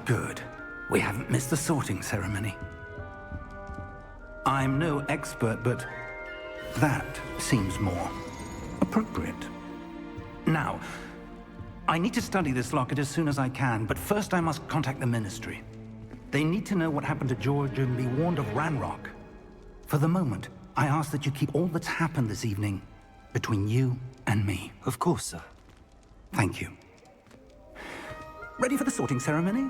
Good. We haven't missed the sorting ceremony. I'm no expert, but that seems more appropriate. Now, I need to study this locket as soon as I can, but first I must contact the Ministry. They need to know what happened to George and be warned of Ranrock. For the moment, I ask that you keep all that's happened this evening between you and me. Of course, sir. Thank you. Ready for the sorting ceremony?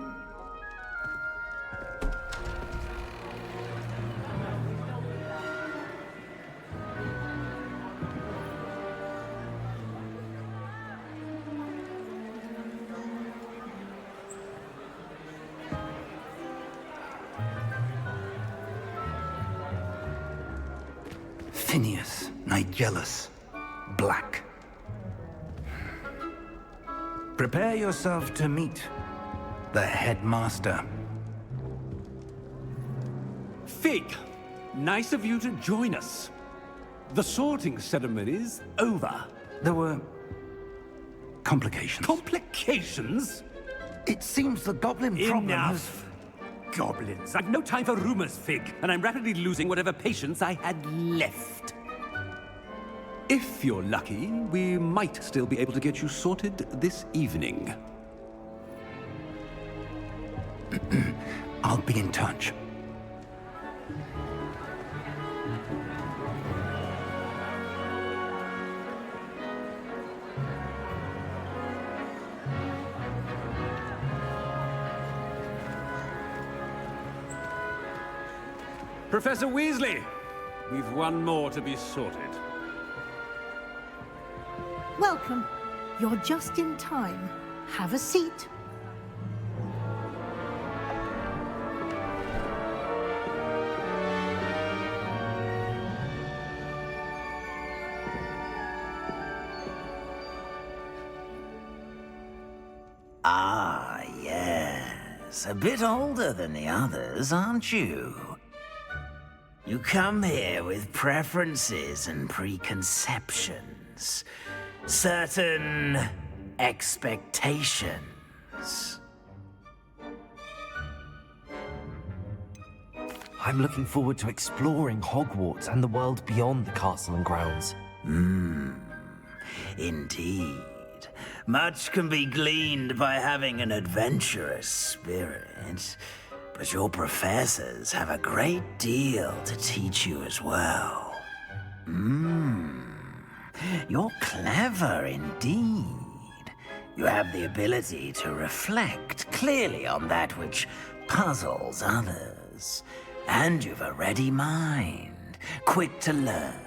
Phineas, Nigellus, Black. Prepare yourself to meet the headmaster. Fig, nice of you to join us. The sorting ceremony's over. There were complications. Complications? It seems the goblin problem has... Enough. Goblins. I've no time for rumors, Fig, and I'm rapidly losing whatever patience I had left. If you're lucky, we might still be able to get you sorted this evening. I'll be in touch. Professor Weasley, we've one more to be sorted. Welcome. You're just in time. Have a seat. Ah, yes. A bit older than the others, aren't you? You come here with preferences and preconceptions. Certain expectations. I'm looking forward to exploring Hogwarts and the world beyond the castle and grounds. Indeed. Much can be gleaned by having an adventurous spirit. But your professors have a great deal to teach you as well. You're clever indeed. You have the ability to reflect clearly on that which puzzles others. And you've a ready mind, quick to learn.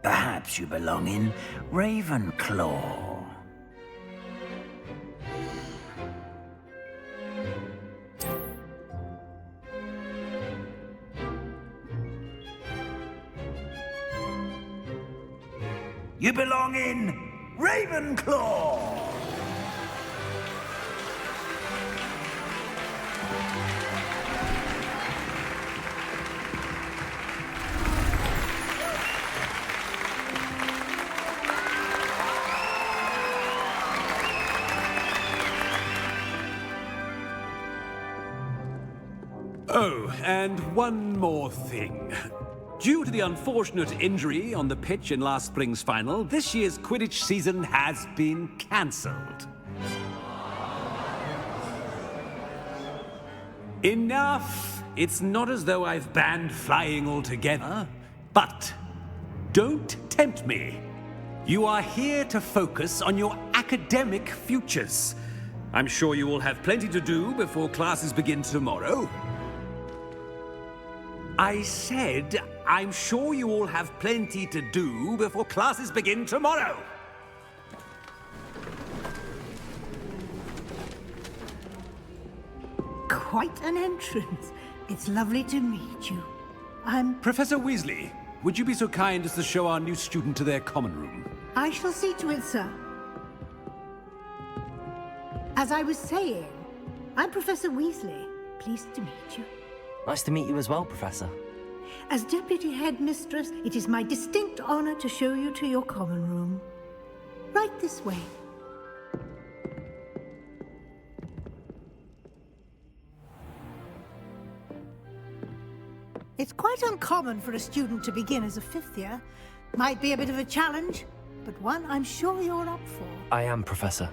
Perhaps you belong in Ravenclaw. You belong in Ravenclaw! Oh, and one more thing. Due to the unfortunate injury on the pitch in last spring's final, this year's Quidditch season has been cancelled. Enough! It's not as though I've banned flying altogether, but don't tempt me. You are here to focus on your academic futures. I'm sure you will have plenty to do before classes begin tomorrow. I said, I'm sure you all have plenty to do before classes begin tomorrow. Quite an entrance. It's lovely to meet you. Professor Weasley, would you be so kind as to show our new student to their common room? I shall see to it, sir. As I was saying, I'm Professor Weasley. Pleased to meet you. Nice to meet you as well, Professor. As Deputy Headmistress, it is my distinct honor to show you to your common room. Right this way. It's quite uncommon for a student to begin as a fifth year. Might be a bit of a challenge, but one I'm sure you're up for. I am, Professor.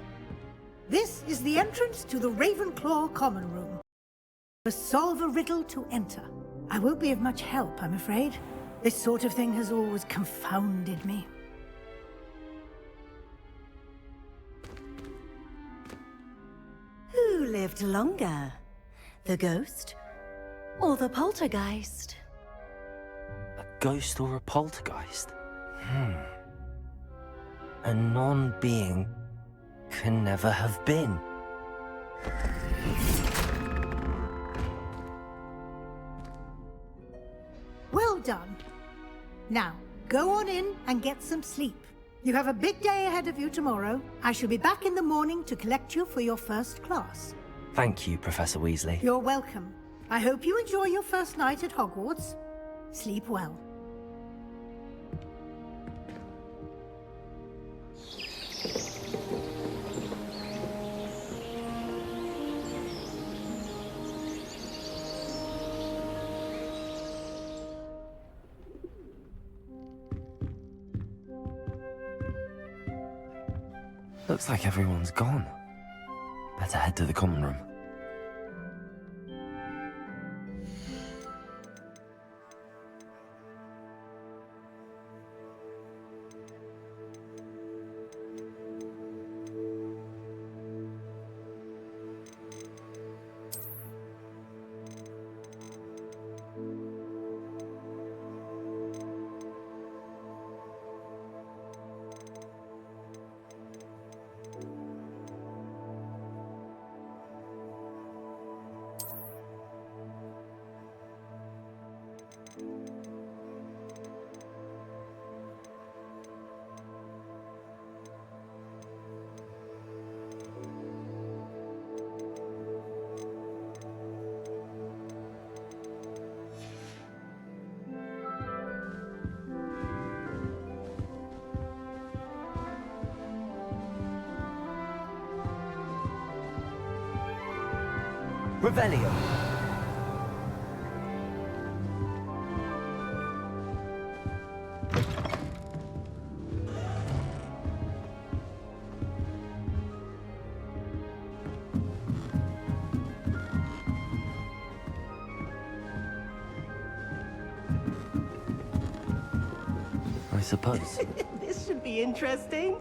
This is the entrance to the Ravenclaw Common Room. Must solve a riddle to enter. I won't be of much help, I'm afraid. This sort of thing has always confounded me. Who lived longer? The ghost or the poltergeist? A ghost or a poltergeist? A non-being can never have been. Well done. Now, go on in and get some sleep. You have a big day ahead of you tomorrow. I shall be back in the morning to collect you for your first class. Thank you, Professor Weasley. You're welcome. I hope you enjoy your first night at Hogwarts. Sleep well. Looks like everyone's gone. Better head to the common room. Revelio. I suppose. This should be interesting.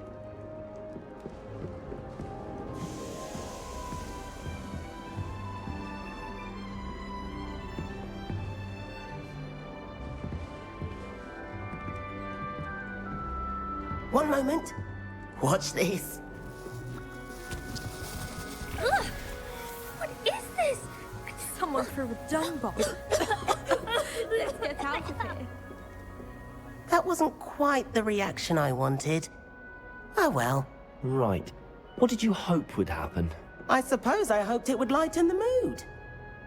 One moment. Watch this. Ugh! What is this? Someone threw a dung bomb. Let's get out of here. That wasn't quite the reaction I wanted. Oh well. Right. What did you hope would happen? I suppose I hoped it would lighten the mood.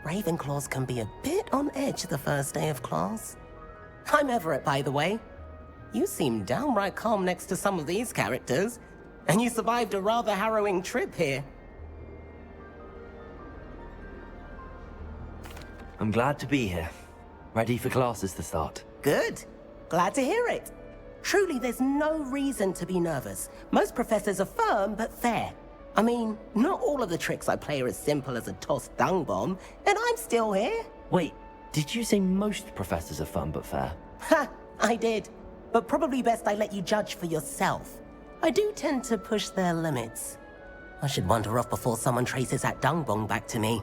Ravenclaws can be a bit on edge the first day of class. I'm Everett, by the way. You seem downright calm next to some of these characters, and you survived a rather harrowing trip here. I'm glad to be here. Ready for classes to start. Good. Glad to hear it. Truly, there's no reason to be nervous. Most professors are firm but fair. I mean, not all of the tricks I play are as simple as a tossed dung bomb, and I'm still here. Wait, did you say most professors are fun but fair? Ha! I did. But probably best I let you judge for yourself. I do tend to push their limits. I should wander off before someone traces that dung bomb back to me.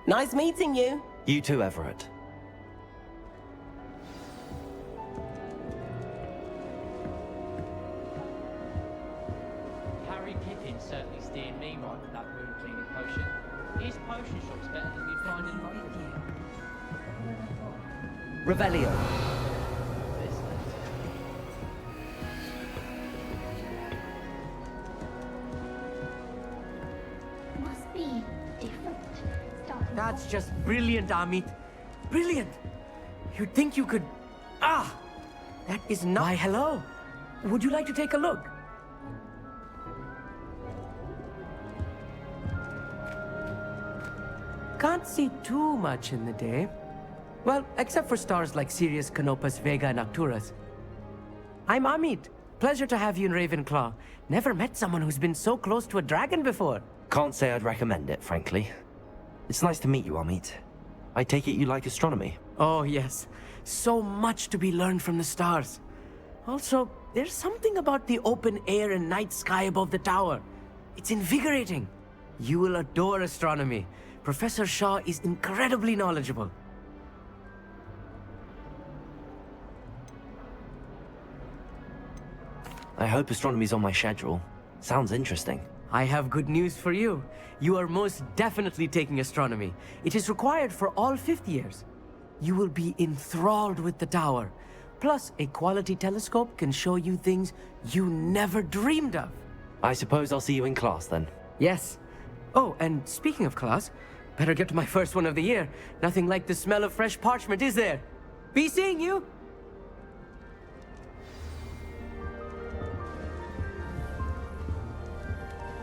Nice meeting you. You too, Everett. Harry Pippin certainly steered me right with that wound cleaning potion. His potion shop's better than you'd find in London. Revelio. Must be different. Starting That's just brilliant, Amit. Brilliant. You'd think you could... Ah! That is not... Why, hello. Would you like to take a look? Can't see too much in the day. Well, except for stars like Sirius, Canopus, Vega, and Arcturus. I'm Amit. Pleasure to have you in Ravenclaw. Never met someone who's been so close to a dragon before. Can't say I'd recommend it, frankly. It's nice to meet you, Amit. I take it you like astronomy? Oh, yes. So much to be learned from the stars. Also, there's something about the open air and night sky above the tower. It's invigorating. You will adore astronomy. Professor Shaw is incredibly knowledgeable. I hope astronomy's on my schedule. Sounds interesting. I have good news for you. You are most definitely taking astronomy. It is required for all 5th years. You will be enthralled with the tower. Plus, a quality telescope can show you things you never dreamed of. I suppose I'll see you in class then. Yes. Oh, and speaking of class, better get to my first one of the year. Nothing like the smell of fresh parchment, is there? Be seeing you!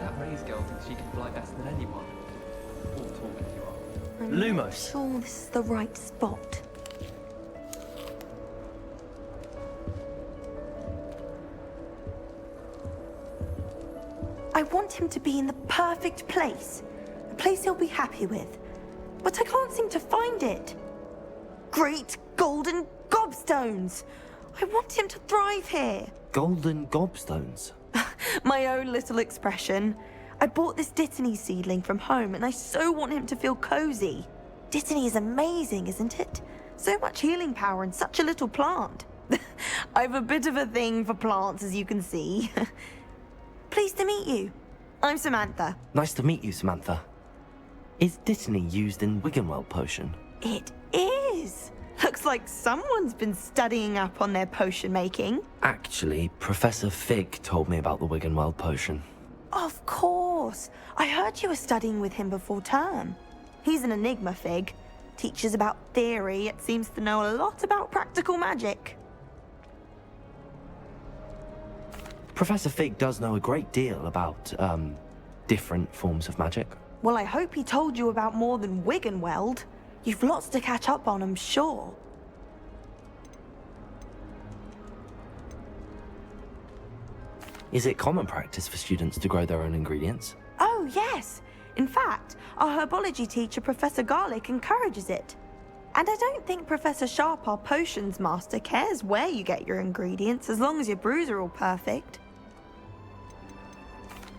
That Ray's girl thinks she can fly better than anyone. All talk if you are. I'm Lumos. not sure this is the right spot. I want him to be in the perfect place. A place he'll be happy with. But I can't seem to find it. Great golden gobstones! I want him to thrive here. Golden gobstones. My own little expression. I bought this Dittany seedling from home and I so want him to feel cozy. Dittany is amazing, isn't it? So much healing power in such a little plant. I've a bit of a thing for plants, as you can see. Pleased to meet you. I'm Samantha. Nice to meet you, Samantha. Is Dittany used in Wiggenweld potion? It is. Looks like someone's been studying up on their potion making. Actually, Professor Fig told me about the Wiggenweld potion. Of course. I heard you were studying with him before term. He's an enigma, Fig. Teaches about theory, yet seems to know a lot about practical magic. Professor Fig does know a great deal about, different forms of magic. Well, I hope he told you about more than Wiggenweld. You've lots to catch up on, I'm sure. Is it common practice for students to grow their own ingredients? Oh, yes. In fact, our herbology teacher, Professor Garlick, encourages it. And I don't think Professor Sharp, our potions master, cares where you get your ingredients, as long as your brews are all perfect.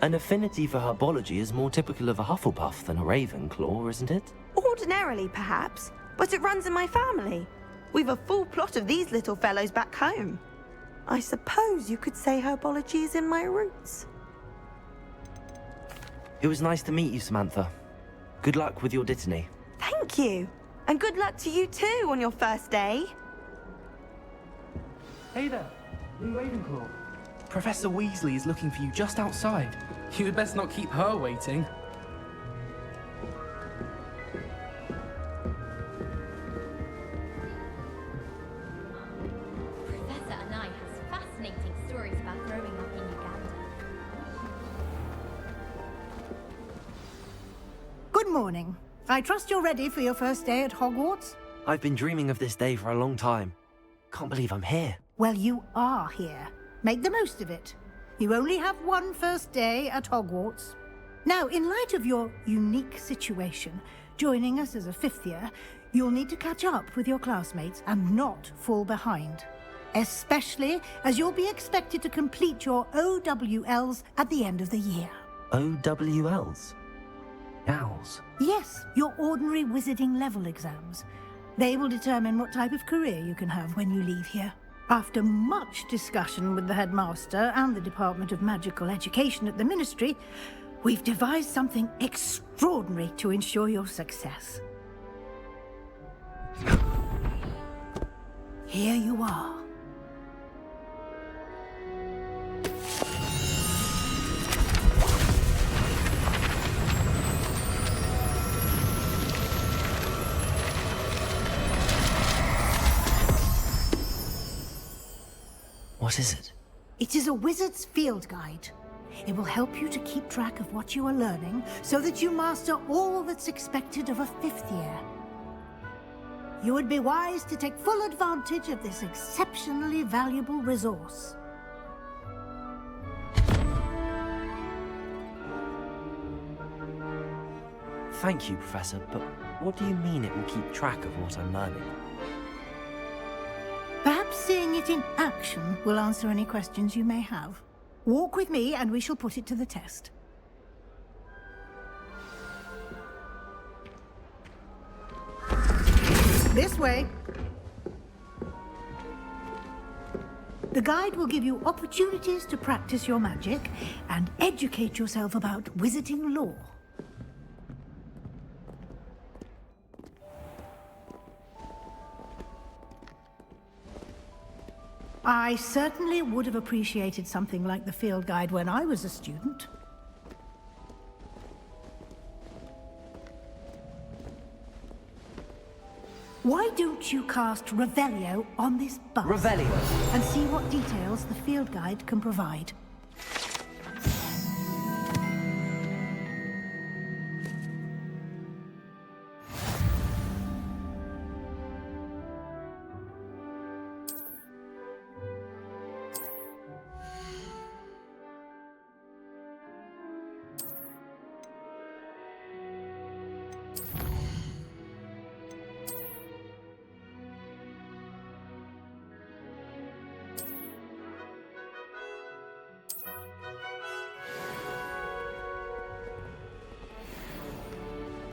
An affinity for herbology is more typical of a Hufflepuff than a Ravenclaw, isn't it? Ordinarily, perhaps, but it runs in my family. We've a full plot of these little fellows back home. I suppose you could say herbology is in my roots. It was nice to meet you, Samantha. Good luck with your Dittany. Thank you. And good luck to you too on your first day. Hey there, Lee Ravenclaw. Professor Weasley is looking for you just outside. You had best not keep her waiting. Professor Anai has fascinating stories about growing up in Uganda. Good morning. I trust you're ready for your first day at Hogwarts? I've been dreaming of this day for a long time. Can't believe I'm here. Well, you are here. Make the most of it. You only have one first day at Hogwarts. Now, in light of your unique situation, joining us as a 5th year, you'll need to catch up with your classmates and not fall behind. Especially as you'll be expected to complete your OWLs at the end of the year. OWLs? Owls? Yes, your ordinary wizarding level exams. They will determine what type of career you can have when you leave here. After much discussion with the headmaster and the Department of Magical Education at the Ministry, we've devised something extraordinary to ensure your success. Here you are. What is it? It is a wizard's field guide. It will help you to keep track of what you are learning so that you master all that's expected of a 5th year. you would be wise to take full advantage of this exceptionally valuable resource. Thank you, Professor, but what do you mean it will keep track of what I'm learning? Perhaps seeing it in action will answer any questions you may have. Walk with me and we shall put it to the test. This way. The guide will give you opportunities to practice your magic and educate yourself about wizarding lore. I certainly would have appreciated something like the field guide when I was a student. Why don't you cast Revelio on this bus? Revelio? And see what details the field guide can provide.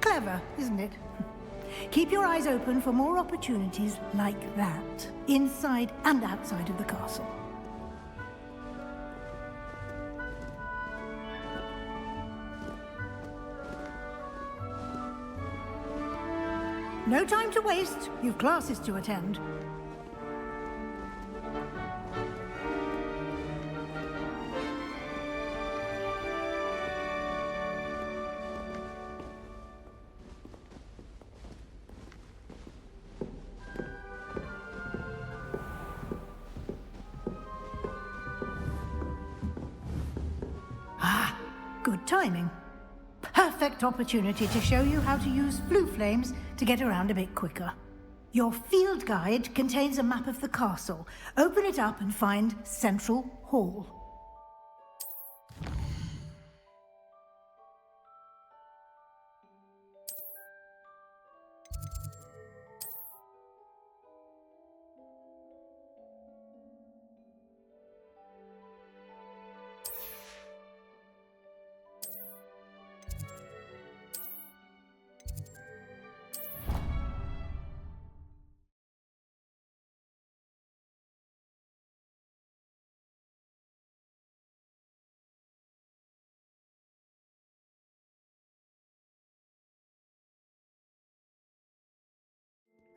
Clever, isn't it? Keep your eyes open for more opportunities like that, inside and outside of the castle. No time to waste. You've classes to attend. Good timing. Perfect opportunity to show you how to use flue flames to get around a bit quicker. Your field guide contains a map of the castle. Open it up and find Central Hall.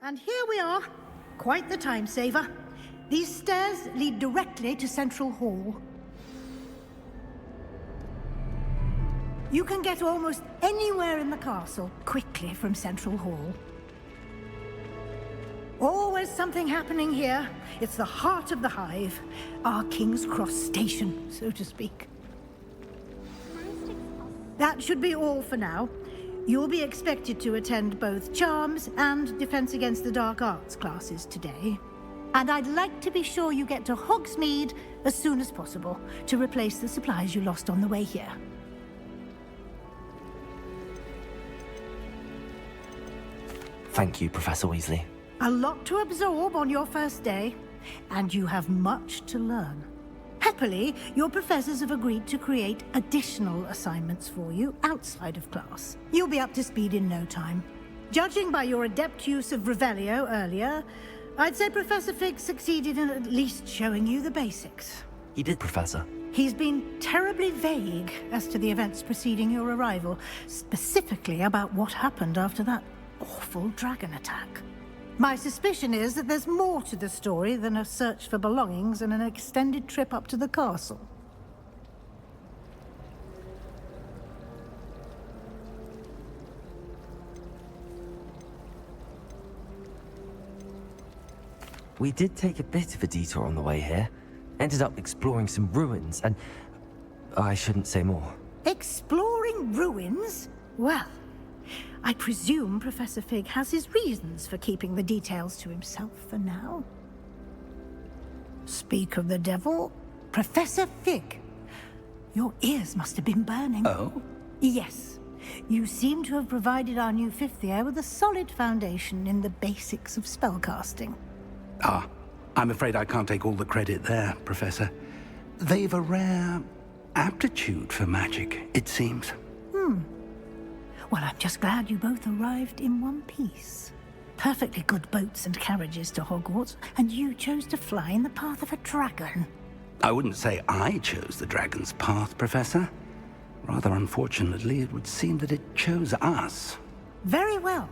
And here we are. Quite the time saver. These stairs lead directly to Central Hall. You can get almost anywhere in the castle quickly from Central Hall. Always something happening here. It's the heart of the hive. Our King's Cross station, so to speak. That should be all for now. You'll be expected to attend both Charms and Defense Against the Dark Arts classes today. And I'd like to be sure you get to Hogsmeade as soon as possible to replace the supplies you lost on the way here. Thank you, Professor Weasley. A lot to absorb on your first day, and you have much to learn. Happily, your professors have agreed to create additional assignments for you outside of class. You'll be up to speed in no time. Judging by your adept use of Revelio earlier, I'd say Professor Fig succeeded in at least showing you the basics. He did, Professor. He's been terribly vague as to the events preceding your arrival, specifically about what happened after that awful dragon attack. My suspicion is that there's more to the story than a search for belongings and an extended trip up to the castle. We did take a bit of a detour on the way here. Ended up exploring some ruins and... I shouldn't say more. Exploring ruins? Well, I presume Professor Fig has his reasons for keeping the details to himself for now. Speak of the devil, Professor Fig. Your ears must have been burning. Oh? Yes. You seem to have provided our new fifth year with a solid foundation in the basics of spellcasting. Ah, I'm afraid I can't take all the credit there, Professor. They've a rare aptitude for magic, it seems. Well, I'm just glad you both arrived in one piece. Perfectly good boats and carriages to Hogwarts, and you chose to fly in the path of a dragon. I wouldn't say I chose the dragon's path, Professor. Rather unfortunately, it would seem that it chose us. Very well.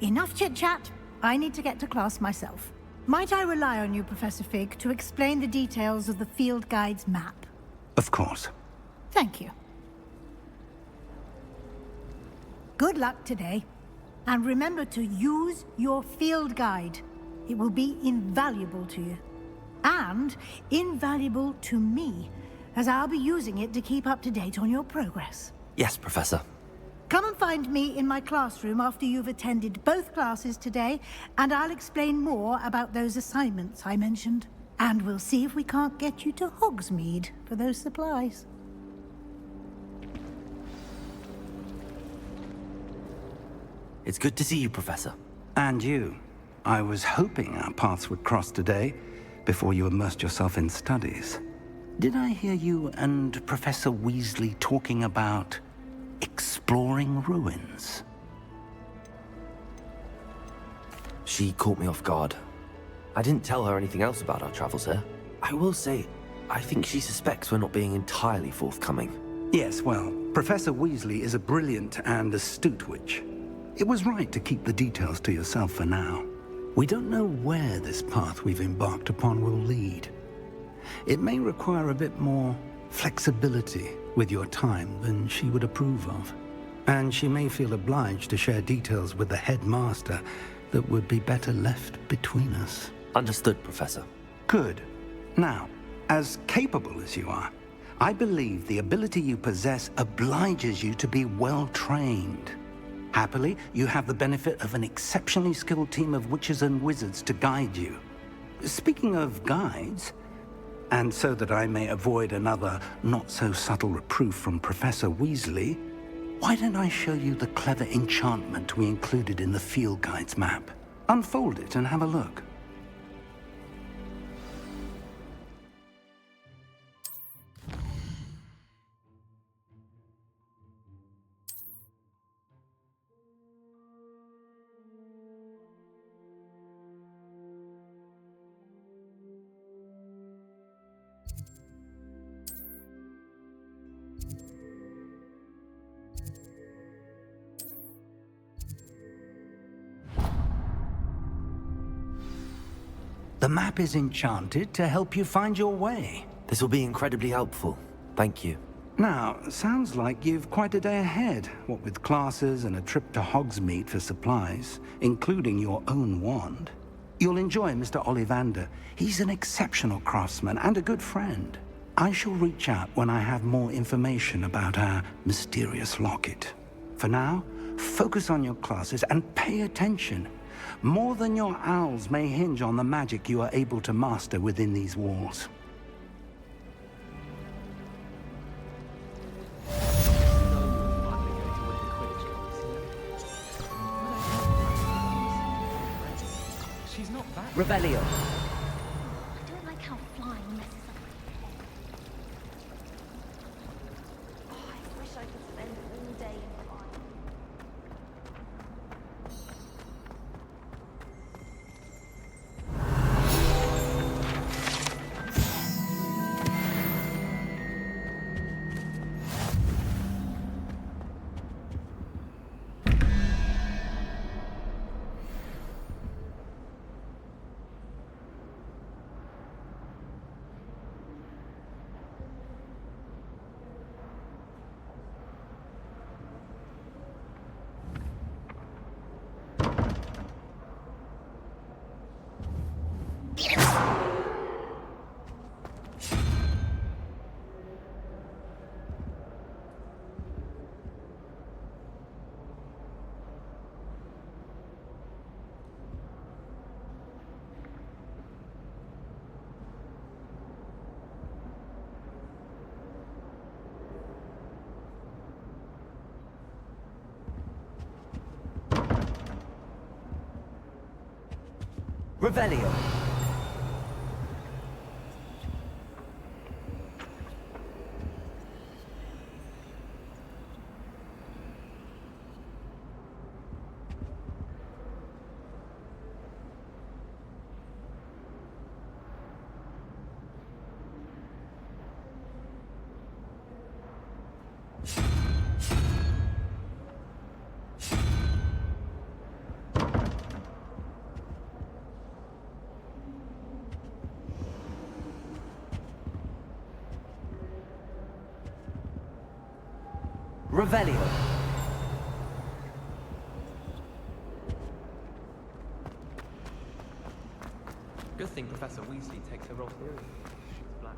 Enough chit-chat. I need to get to class myself. Might I rely on you, Professor Fig, to explain the details of the field guide's map? Of course. Thank you. Good luck today. And remember to use your field guide. It will be invaluable to you. And invaluable to me, as I'll be using it to keep up to date on your progress. Yes, Professor. Come and find me in my classroom after you've attended both classes today, and I'll explain more about those assignments I mentioned. And we'll see if we can't get you to Hogsmeade for those supplies. It's good to see you, Professor. And you. I was hoping our paths would cross today, before you immersed yourself in studies. Did I hear you and Professor Weasley talking about exploring ruins? She caught me off guard. I didn't tell her anything else about our travels here. I will say, I think she suspects we're not being entirely forthcoming. Yes, well, Professor Weasley is a brilliant and astute witch. It was right to keep the details to yourself for now. We don't know where this path we've embarked upon will lead. It may require a bit more flexibility with your time than she would approve of. And she may feel obliged to share details with the headmaster that would be better left between us. Understood, Professor. Good. Now, as capable as you are, I believe the ability you possess obliges you to be well trained. Happily, you have the benefit of an exceptionally skilled team of witches and wizards to guide you. Speaking of guides, and so that I may avoid another not-so-subtle reproof from Professor Weasley, why don't I show you the clever enchantment we included in the field guide's map? Unfold it and have a look. The map is enchanted to help you find your way. This will be incredibly helpful. Thank you. Now, sounds like you've quite a day ahead, what with classes and a trip to Hogsmeade for supplies, including your own wand. You'll enjoy Mr. Ollivander. He's an exceptional craftsman and a good friend. I shall reach out when I have more information about our mysterious locket. For now, focus on your classes and pay attention. More than your owls may hinge on the magic you are able to master within these walls. Revelio. I don't like how flying messes up my head. Oh, I wish I could spend all day in flying. Revelio. Revelio. Good thing Professor Weasley takes her role seriously. She's black.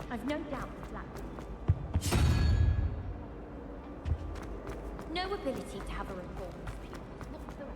I've no doubt that Black no ability to have a reform of pupils whatsoever.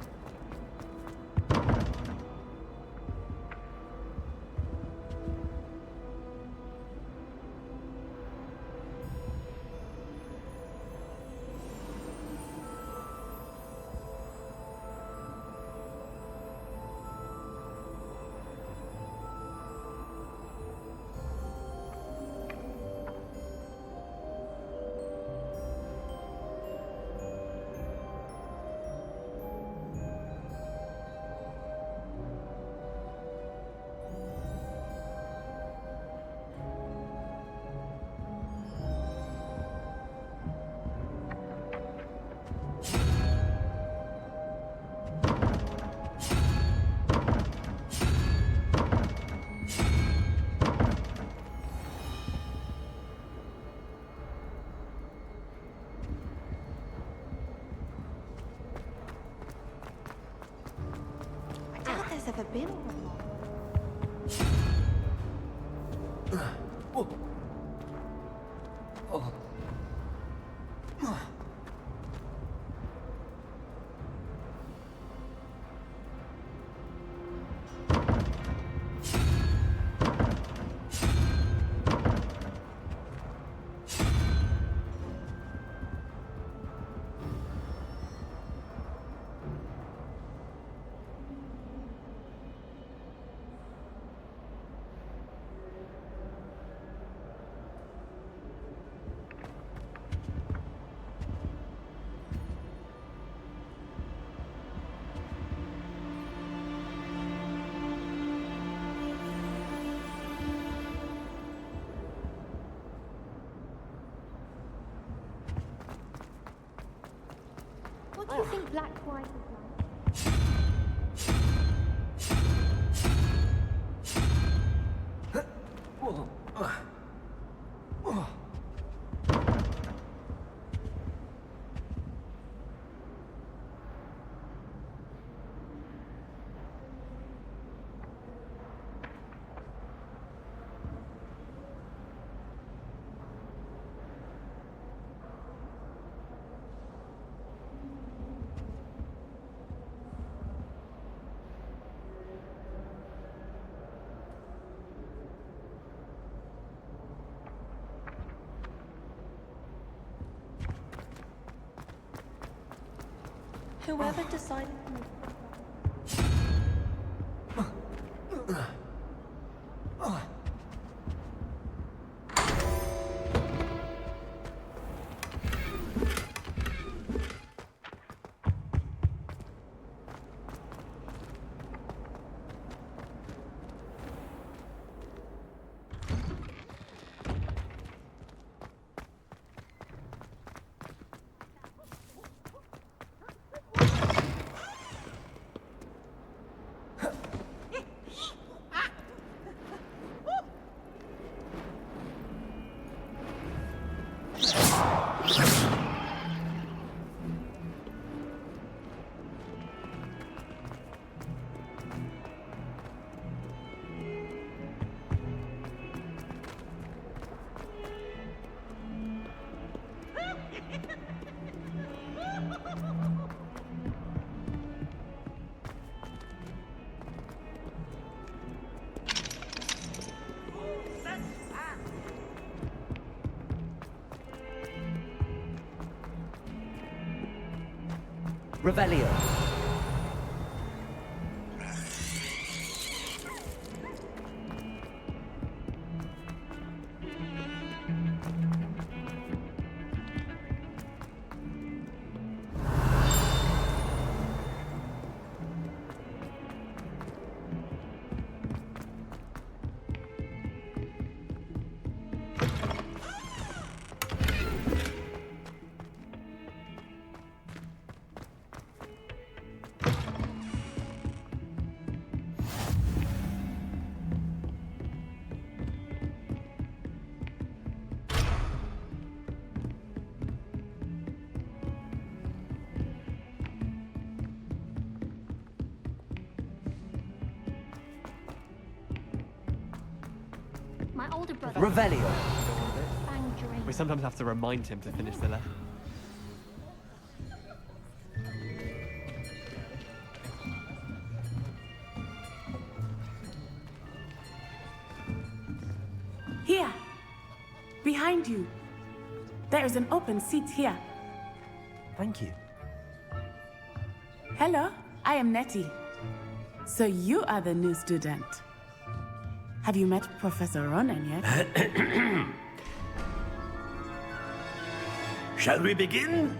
There's ever been one. What do you think Black White is like? Whoever decided... Revelio. My older brother. Revelio. Bang drink. We sometimes have to remind him to finish the letter. Here. Behind you. There is an open seat here. Thank you. Hello, I am Nettie. So you are the new student. Have you met Professor Ronan yet? Shall we begin?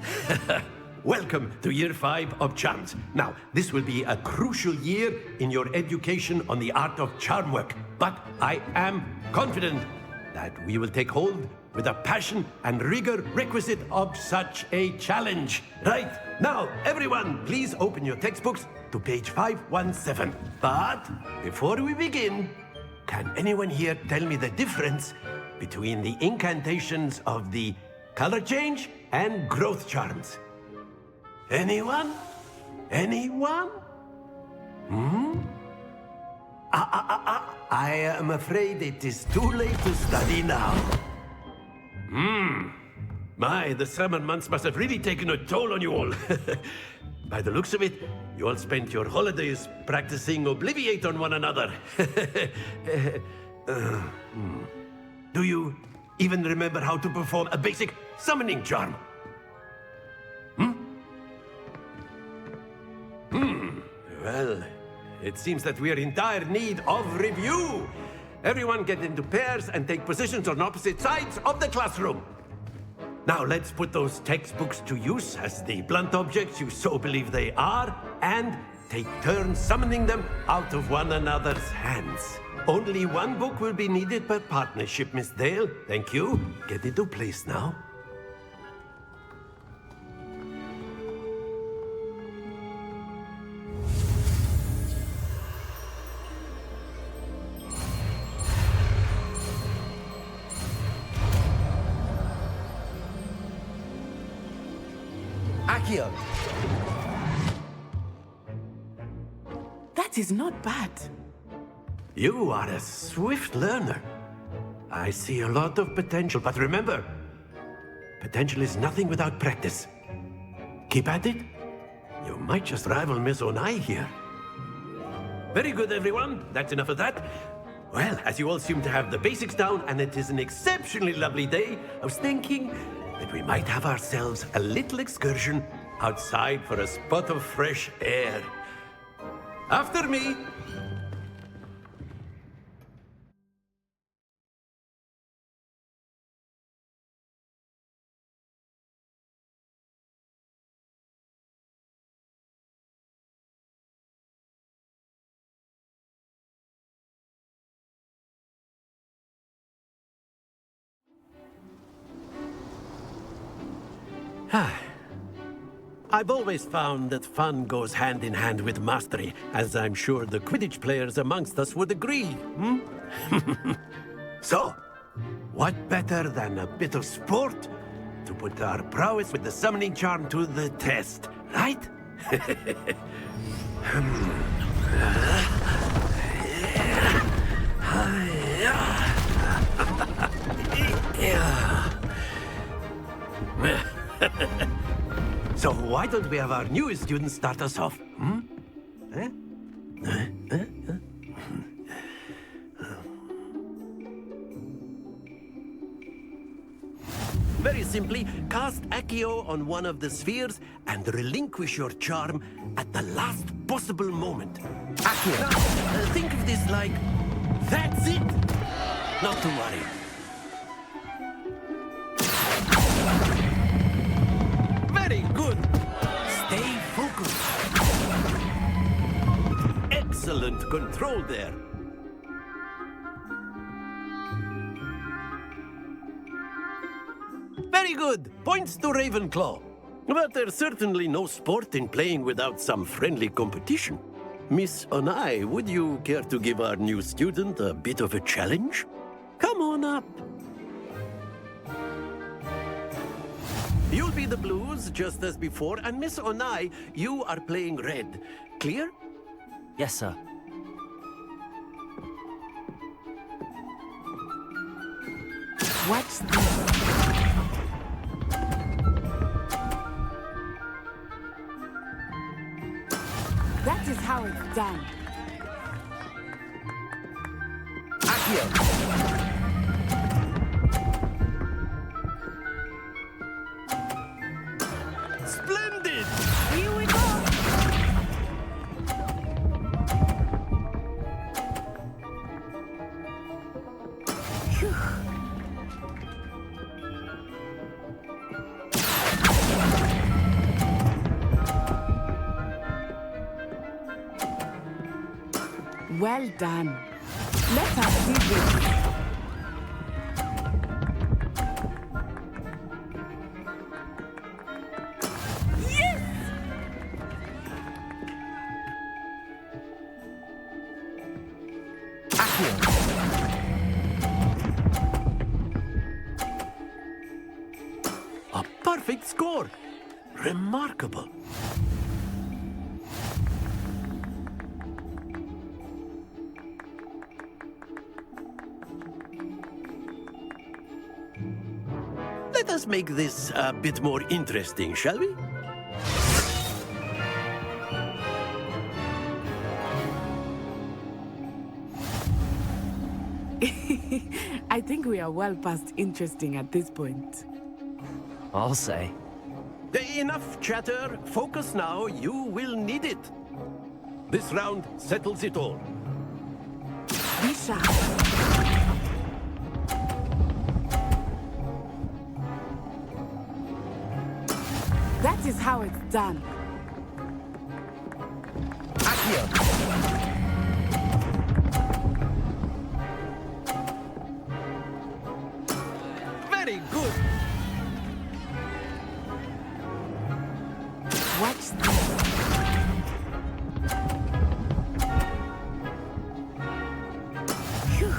Welcome to Year 5 of Charms. Now, this will be a crucial year in your education on the art of charm work, but I am confident that we will take hold with the passion and rigor requisite of such a challenge. Right, now, everyone, please open your textbooks to page 517. But before we begin, can anyone here tell me the difference between the incantations of the color change and growth charms? Anyone? Anyone? I am afraid it is too late to study now. My, the summer months must have really taken a toll on you all. By the looks of it, you all spent your holidays practicing Obliviate on one another. Do you even remember how to perform a basic summoning charm? Well, it seems that we are in dire need of review. Everyone get into pairs and take positions on opposite sides of the classroom. Now let's put those textbooks to use as the blunt objects you so believe they are, and take turns summoning them out of one another's hands. Only one book will be needed per partnership, Miss Dale. Thank you. Get into place now. Accio. That is not bad. You are a swift learner. I see a lot of potential, but remember, potential is nothing without practice. Keep at it. You might just rival Miss Onai here. Very good, everyone. That's enough of that. Well, as you all seem to have the basics down, and it is an exceptionally lovely day, I was thinking that we might have ourselves a little excursion outside for a spot of fresh air. After me! I've always found that fun goes hand in hand with mastery, as I'm sure the Quidditch players amongst us would agree, So, what better than a bit of sport to put our prowess with the summoning charm to the test, right? So why don't we have our newest student start us off? Very simply, cast Accio on one of the spheres and relinquish your charm at the last possible moment. Accio. Now, think of this like, that's it! Not to worry. Very good. Stay focused. Excellent control there. Very good. Points to Ravenclaw. But there's certainly no sport in playing without some friendly competition. Miss Onai, would you care to give our new student a bit of a challenge? Come on up. You'll be the blues, just as before, and Miss Onai, you are playing red. Clear? Yes, sir. Watch this. That is how it's done. Accio. Splendid! Here we go. Phew. Well done. Let us see this. Yes! A perfect score. Remarkable. Let us make this a bit more interesting, shall we? I think we are well past interesting at this point. I'll say. Enough chatter. Focus now. You will need it. This round settles it all. Be sharp. That is how it's done. Very good. Watch this. Phew.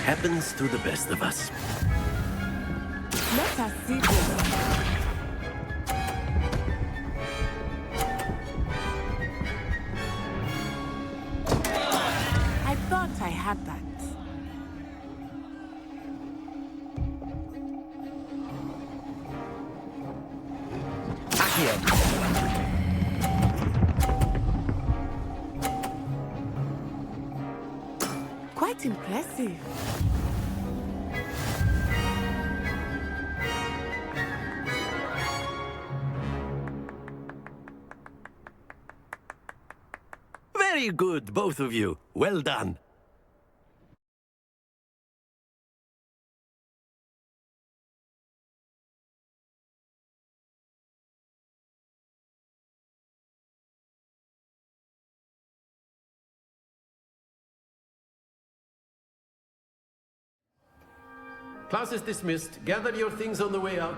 Happens to the best of us. Let us see this. I thought I had that. quite impressive. Very good, both of you. Well done. Class is dismissed. Gather your things on the way out.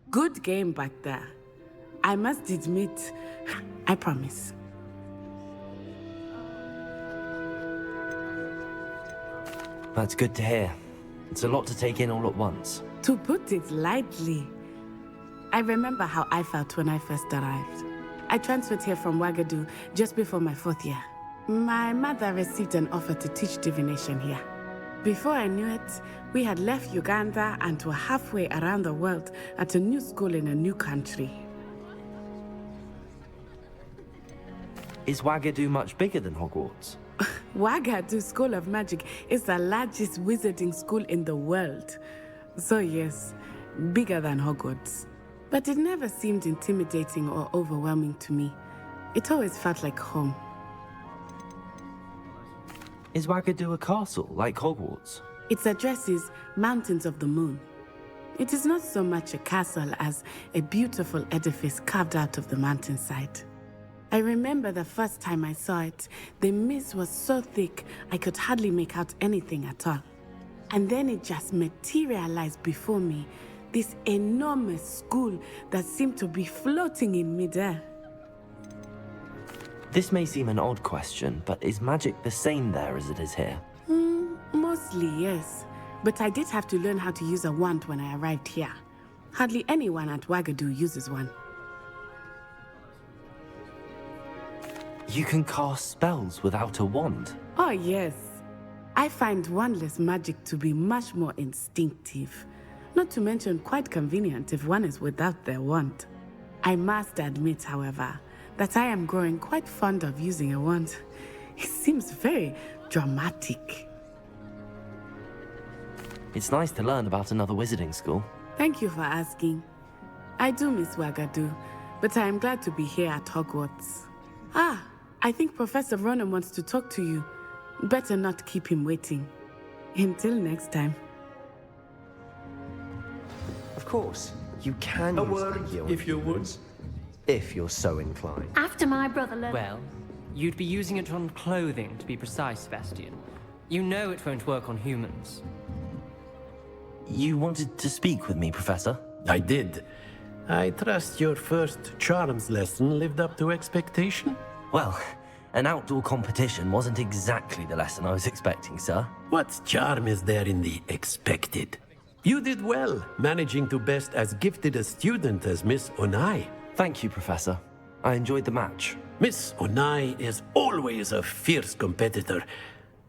Good game back there. I must admit, I promise. That's good to hear. It's a lot to take in all at once. To put it lightly, I remember how I felt when I first arrived. I transferred here from Wagadu just before my 4th year. My mother received an offer to teach divination here. Before I knew it, we had left Uganda and were halfway around the world at a new school in a new country. Is Wagadu much bigger than Hogwarts? Wagadu School of Magic is the largest wizarding school in the world. So yes, bigger than Hogwarts. But it never seemed intimidating or overwhelming to me. It always felt like home. Is Wagadu a castle, like Hogwarts? Its address is Mountains of the Moon. It is not so much a castle as a beautiful edifice carved out of the mountainside. I remember the first time I saw it, the mist was so thick I could hardly make out anything at all. And then it just materialized before me, this enormous school that seemed to be floating in midair. This may seem an odd question, but is magic the same there as it is here? Mostly, yes. But I did have to learn how to use a wand when I arrived here. Hardly anyone at Wagadu uses one. You can cast spells without a wand? Oh, yes. I find wandless magic to be much more instinctive. Not to mention quite convenient if one is without their wand. I must admit, however, that I am growing quite fond of using a wand. It seems very dramatic. It's nice to learn about another wizarding school. Thank you for asking. I do miss Wagadu, but I am glad to be here at Hogwarts. Ah, I think Professor Ronan wants to talk to you. Better not keep him waiting. Until next time. Of course, you can A use word, Accio if you would. if you're so inclined. After my brother learned... Well, you'd be using it on clothing, to be precise, Sebastian. You know it won't work on humans. You wanted to speak with me, Professor? I did. I trust your first charms lesson lived up to expectation? Well, an outdoor competition wasn't exactly the lesson I was expecting, sir. What charm is there in the expected? You did well, managing to best as gifted a student as Miss Onai. Thank you, Professor. I enjoyed the match. Miss Onai is always a fierce competitor,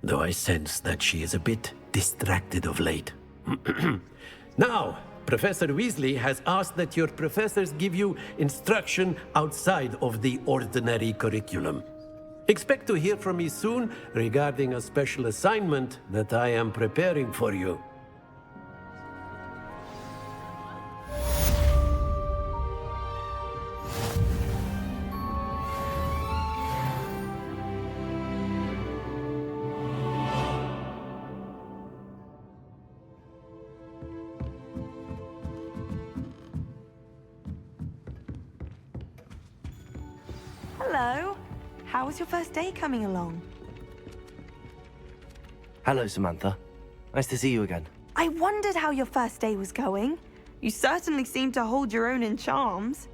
though I sense that she is a bit distracted of late. Now, Professor Weasley has asked that your professors give you instruction outside of the ordinary curriculum. Expect to hear from me soon regarding a special assignment that I am preparing for you. Hello. How was your first day coming along? Hello, Samantha. Nice to see you again. I wondered how your first day was going. You certainly seem to hold your own in charms.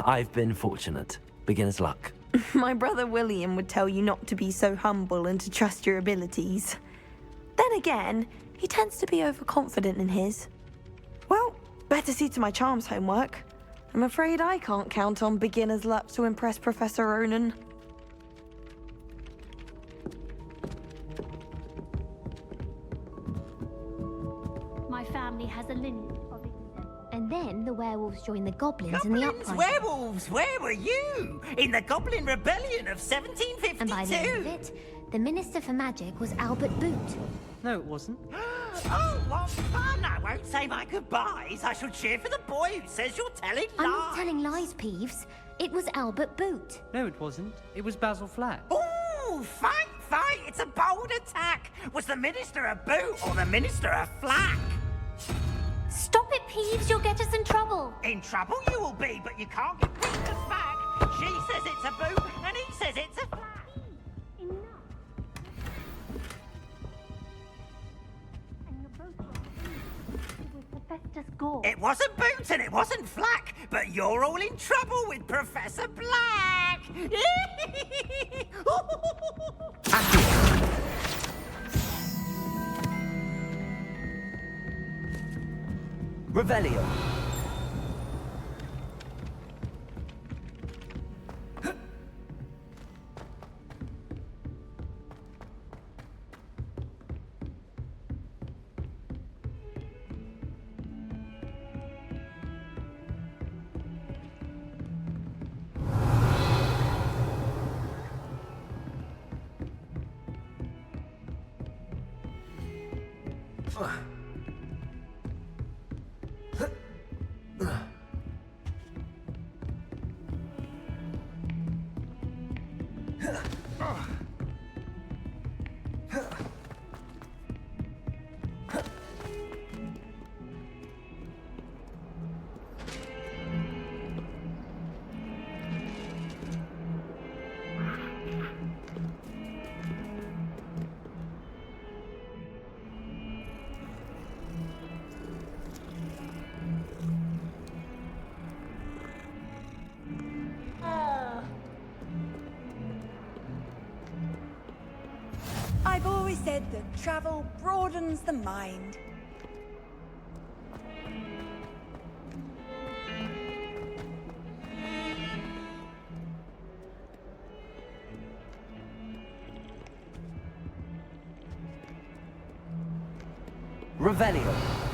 I've been fortunate. Beginner's luck. My brother William would tell you not to be so humble and to trust your abilities. Then again, he tends to be overconfident in his. Well, better see to my charms homework. I'm afraid I can't count on beginner's luck to impress Professor Ronan. My family has a lineage of exceptional... And then the werewolves joined the goblins in the Goblins, uprising. werewolves, where were you? In the Goblin Rebellion of 1752? And by the end of it, the Minister for Magic was Albert Boot. No, it wasn't. Oh, what fun! I won't say my goodbyes. I shall cheer for the boy who says you're telling lies. I'm not telling lies, Peeves. It was Albert Boot. No, it wasn't. It was Basil Flack. Ooh, fight! It's a bold attack. Was the Minister a boot or the Minister a flack? Stop it, Peeves. You'll get us in trouble. In trouble you will be, but you can't get rid of the fact. She says it's a boot and he says it's a flack. It wasn't Boot and it wasn't Flack, but you're all in trouble with Professor Black! Revelio. I've always said that travel broadens the mind. Revelio.